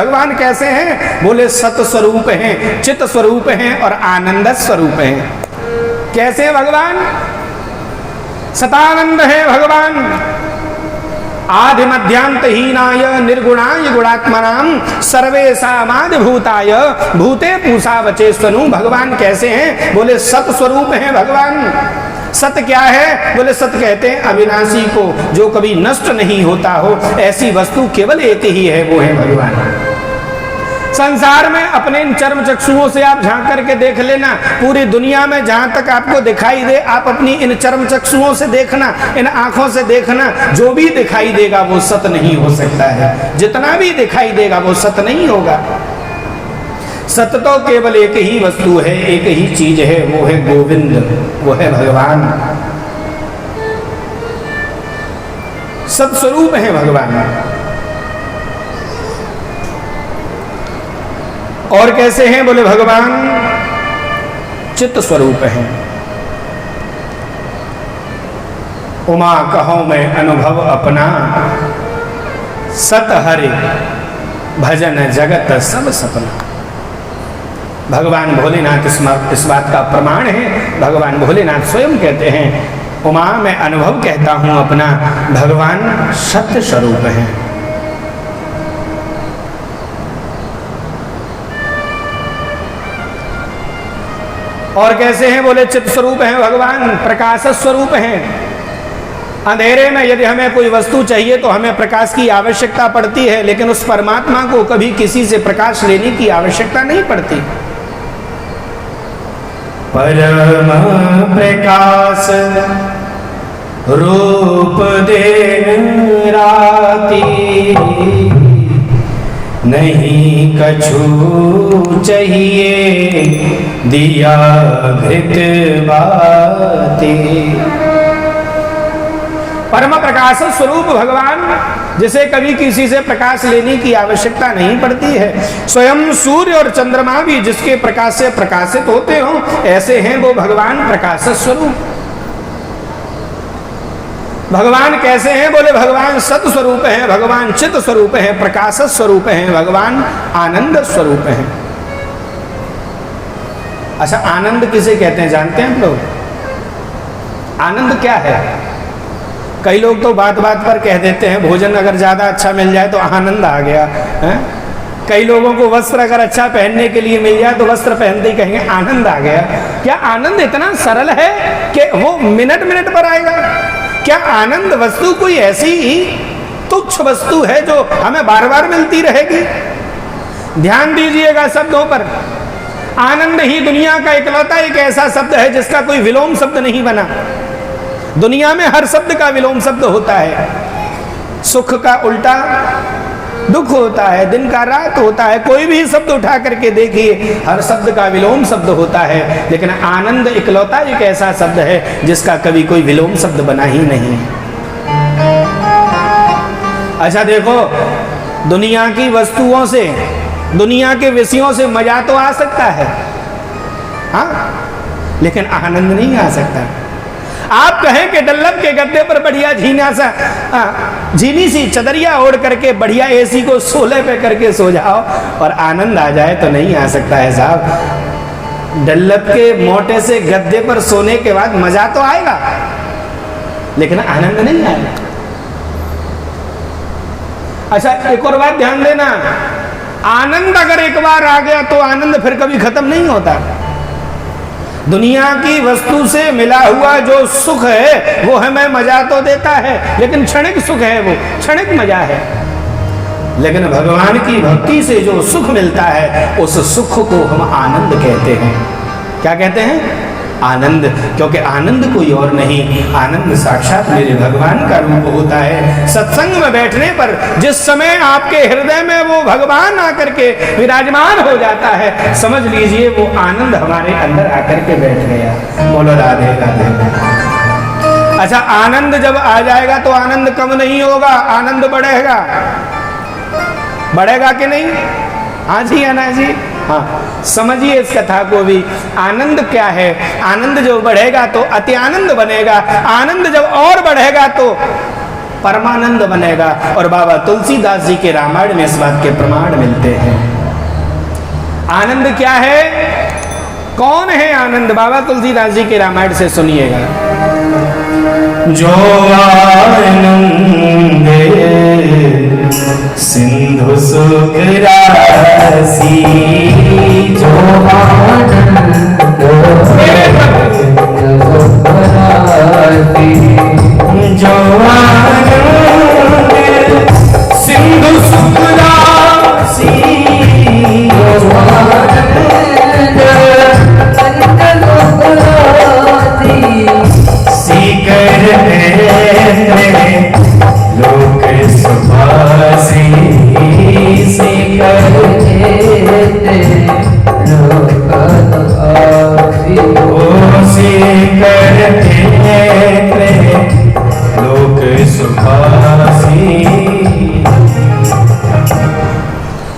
भगवान कैसे हैं? बोले सत स्वरूप हैं, चित स्वरूप हैं और आनंद स्वरूप हैं। कैसे हैं भगवान? सतानंद है भगवान। आदि मध्यांत हीनाय निर्गुणाय गुणात्मनाम सर्वेशामादि भूताय भूते पूषा वचे स्वनु। भगवान कैसे हैं? बोले सत स्वरूप हैं भगवान। सत क्या है? बोले सत कहते हैं अविनाशी को, जो कभी नष्ट नहीं होता हो, ऐसी वस्तु केवल एक ही है, वो है भगवान। संसार में अपने इन चर्म चक्षुओं से आप झांक करके देख लेना, पूरी दुनिया में जहां तक आपको दिखाई दे, आप अपनी इन चर्म चक्षुओं से देखना, इन आंखों से देखना, जो भी दिखाई देगा वो सत नहीं हो सकता है। जितना भी दिखाई देगा वो सत नहीं होगा। सत तो केवल एक ही वस्तु है, एक ही चीज है, वो है गोविंद, वो है भगवान। सत्स्वरूप है भगवान। और कैसे हैं? बोले भगवान चित्त स्वरूप हैं। उमा कहो मैं अनुभव अपना, सत हरि भजन जगत सब सपना। भगवान भोलेनाथ इस बात का प्रमाण है। भगवान भोलेनाथ स्वयं कहते हैं, उमा मैं अनुभव कहता हूं अपना, भगवान सत्य स्वरूप हैं। और कैसे हैं? बोले चित्त स्वरूप हैं भगवान, प्रकाश स्वरूप हैं। अंधेरे में यदि हमें कोई वस्तु चाहिए तो हमें प्रकाश की आवश्यकता पड़ती है, लेकिन उस परमात्मा को कभी किसी से प्रकाश लेने की आवश्यकता नहीं पड़ती। परम प्रकाश रूप दिन राती, नहीं कछु चाहिए दिया घृत बाती। परम प्रकाश स्वरूप भगवान, जिसे कभी किसी से प्रकाश लेने की आवश्यकता नहीं पड़ती है। स्वयं सूर्य और चंद्रमा भी जिसके प्रकाश से प्रकाशित होते हो, ऐसे हैं वो भगवान प्रकाश स्वरूप। भगवान कैसे हैं? बोले भगवान सत स्वरूप हैं, भगवान चित स्वरूप हैं, प्रकाश स्वरूप हैं, भगवान आनंद स्वरूप हैं। अच्छा, आनंद किसे कहते हैं जानते हैं आप लोग? आनंद क्या है? कई लोग तो बात बात पर कह देते हैं भोजन अगर ज्यादा अच्छा मिल जाए तो आनंद आ गया है? कई लोगों को वस्त्र अगर अच्छा पहनने के लिए मिल जाए तो वस्त्र पहनते ही कहेंगे आनंद आ गया। क्या आनंद इतना सरल है कि वो मिनट मिनट पर आएगा? क्या आनंद वस्तु कोई ऐसी ही तुच्छ वस्तु है जो हमें बार बार मिलती रहेगी? ध्यान दीजिएगा शब्दों पर। आनंद ही दुनिया का इकलौता एक ऐसा शब्द है जिसका कोई विलोम शब्द नहीं बना। दुनिया में हर शब्द का विलोम शब्द होता है। सुख का उल्टा दुख होता है, दिन का रात होता है। कोई भी शब्द उठा करके देखिए, हर शब्द का विलोम शब्द होता है, लेकिन आनंद इकलौता एक ऐसा शब्द है जिसका कभी कोई विलोम शब्द बना ही नहीं। अच्छा देखो, दुनिया की वस्तुओं से, दुनिया के विषयों से मजा तो आ सकता है, हाँ, लेकिन आनंद नहीं आ सकता। आप कहें कि डल्लब के गद्दे पर बढ़िया झीनी सी चदरिया ओढ़ करके बढ़िया एसी को 16 पे करके सो जाओ और आनंद आ जाए, तो नहीं आ सकता है साहब। डल्लब के मोटे से गद्दे पर सोने के बाद मजा तो आएगा, लेकिन आनंद नहीं आएगा। अच्छा, एक और बात ध्यान देना, आनंद अगर एक बार आ गया तो आनंद फिर कभी खत्म नहीं होता। दुनिया की वस्तु से मिला हुआ जो सुख है वो हमें मजा तो देता है, लेकिन क्षणिक सुख है, वो क्षणिक मजा है। लेकिन भगवान की भक्ति से जो सुख मिलता है उस सुख को हम आनंद कहते हैं। क्या कहते हैं? आनंद। क्योंकि आनंद कोई और नहीं, आनंद साक्षात मेरे भगवान का रूप होता है। सत्संग में बैठने पर जिस समय आपके हृदय में वो भगवान आकर के विराजमान हो जाता है, समझ लीजिए वो आनंद हमारे अंदर आकर के बैठ गया। बोलो राधे राधे। अच्छा, आनंद जब आ जाएगा तो आनंद कम नहीं होगा, आनंद बढ़ेगा। बढ़ेगा कि नहीं? हाँ जी, अना जी, हाँ, समझिए इस कथा को भी। आनंद क्या है? आनंद जब बढ़ेगा तो अति आनंद बनेगा। आनंद जब और बढ़ेगा तो परमानंद बनेगा। और बाबा तुलसीदास जी के रामायण में इस बात के प्रमाण मिलते हैं। आनंद क्या है? कौन है आनंद? बाबा तुलसीदास जी के रामायण से सुनिएगा। जो आनंद सिंधु सुख राशि, जो आनंद जो आनंद सिंधु सुख राशि, जो आनंद सीकर लोक सुभासी, सीकर लोक सुभासी।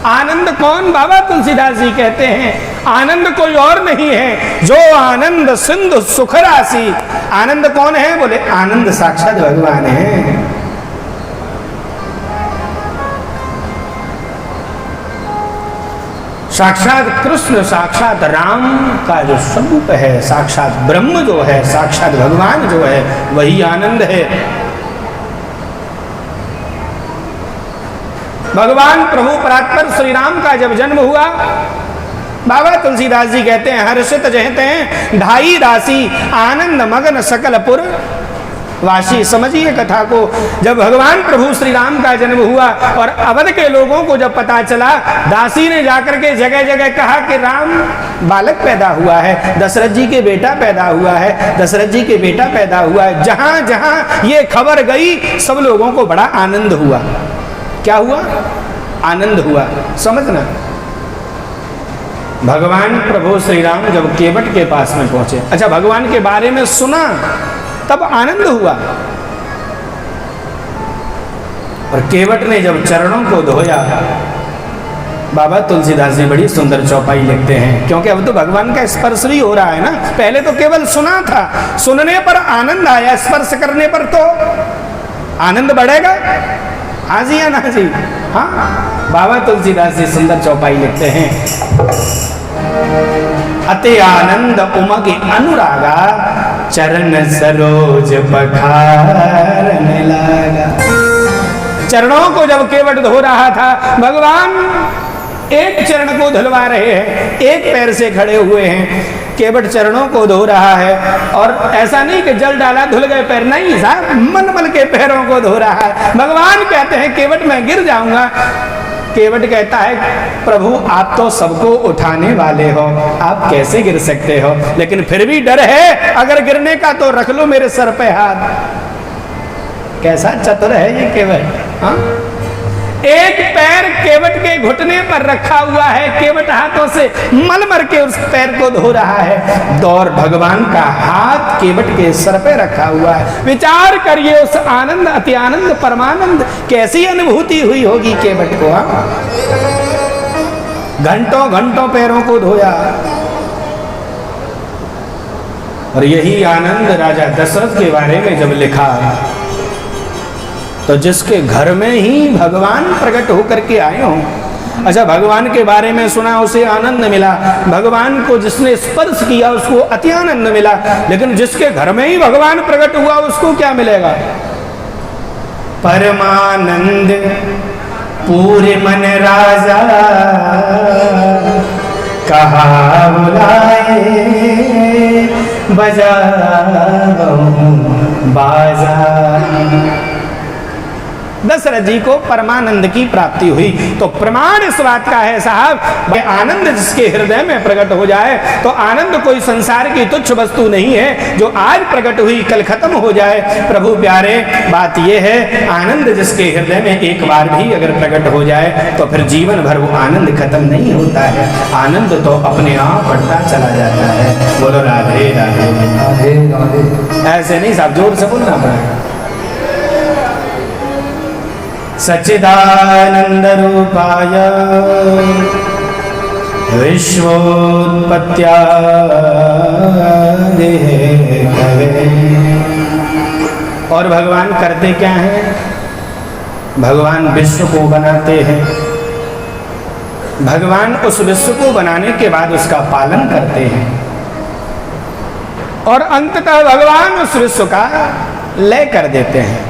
आनंद कौन? बाबा तुलसीदास जी कहते हैं आनंद कोई और नहीं है, जो आनंद सिंधु सुख राशि। आनंद कौन है? बोले आनंद साक्षात भगवान है। साक्षात कृष्ण, साक्षात राम का जो स्वरूप है, साक्षात ब्रह्म जो है, साक्षात भगवान जो है, वही आनंद है। भगवान प्रभु परात्पर श्री राम का जब जन्म हुआ, बाबा तुलसीदास जी कहते हैं हर्षित जहते हैं ढाई राशि, आनंद मगन सकलपुर वासी। समझिए कथा को। जब भगवान प्रभु श्री राम का जन्म हुआ और अवध के लोगों को जब पता चला, दासी ने जाकर के जगह जगह कहा कि राम बालक पैदा हुआ है, दशरथ जी के बेटा पैदा हुआ है, दशरथ जी के बेटा पैदा हुआ है। जहां जहां ये खबर गई, सब लोगों को बड़ा आनंद हुआ। क्या हुआ? आनंद हुआ। समझना, भगवान प्रभु श्री राम जब केवट के पास में पहुंचे, अच्छा भगवान के बारे में सुना, तब आनंद हुआ। और केवट ने जब चरणों को धोया, बाबा तुलसीदास जी बड़ी सुंदर चौपाई लिखते हैं, क्योंकि अब तो भगवान का स्पर्श भी हो रहा है ना। पहले तो केवल सुना था, सुनने पर आनंद आया, स्पर्श करने पर तो आनंद बढ़ेगा। हाँ जी या ना जी? हाँ, बाबा तुलसीदास जी सुंदर चौपाई लिखते हैं। अति आनंद उमगे अनुरागा, चरण सरोज पखारने लगा। चरणों को जब केवट धो रहा था, भगवान एक चरण को धुलवा रहे हैं, एक पैर से खड़े हुए हैं, केवट चरणों को धो रहा है। और ऐसा नहीं कि जल डाला धुल गए पैर, नहीं साहब, मन के पैरों को धो रहा है। भगवान कहते हैं केवट मैं गिर जाऊंगा। केवट कहता है प्रभु आप तो सबको उठाने वाले हो, आप कैसे गिर सकते हो? लेकिन फिर भी डर है, अगर गिरने का तो रख लो मेरे सर पे हाथ। कैसा चतुर है ये केवट। हाँ, एक पैर केवट के घुटने पर रखा हुआ है, केवट हाथों से मल मर के उस पैर को धो रहा है। दौर भगवान का हाथ केवट के सर पे रखा हुआ है। विचार करिए उस आनंद, अति आनंद, परमानंद कैसी अनुभूति हुई होगी केवट को। घंटों घंटों पैरों को धोया। और यही आनंद राजा दशरथ के बारे में जब लिखा, तो जिसके घर में ही भगवान प्रकट होकर के आए हों, अच्छा भगवान के बारे में सुना, उसे आनंद मिला। भगवान को जिसने स्पर्श किया उसको अति आनंद मिला। लेकिन जिसके घर में ही भगवान प्रकट हुआ उसको क्या मिलेगा? परमानंद पूरे मन राजा, कहा बुलाए बजा बाजा। दशरथ जी को परमानंद की प्राप्ति हुई। तो प्रमाण इस बात का है साहब, आनंद जिसके हृदय में प्रकट हो जाए, तो आनंद कोई संसार की तुच्छ वस्तु नहीं है जो आज प्रकट हुई कल खत्म हो जाए। प्रभु प्यारे, बात यह है आनंद जिसके हृदय में एक बार भी अगर प्रकट हो जाए तो फिर जीवन भर वो आनंद खत्म नहीं होता है। आनंद तो अपने आप बढ़ता चला जाता है। बोलो राधे राधे राधे राधे। ऐसे नहीं साहब, जोर से बोलना पड़ेगा। सच्चिदानंद रूपाय विश्वोत्पत्त्या देहे और भगवान करते क्या हैं? भगवान विश्व को बनाते हैं। भगवान उस विश्व को बनाने के बाद उसका पालन करते हैं और अंततः भगवान उस विश्व का लय कर देते हैं।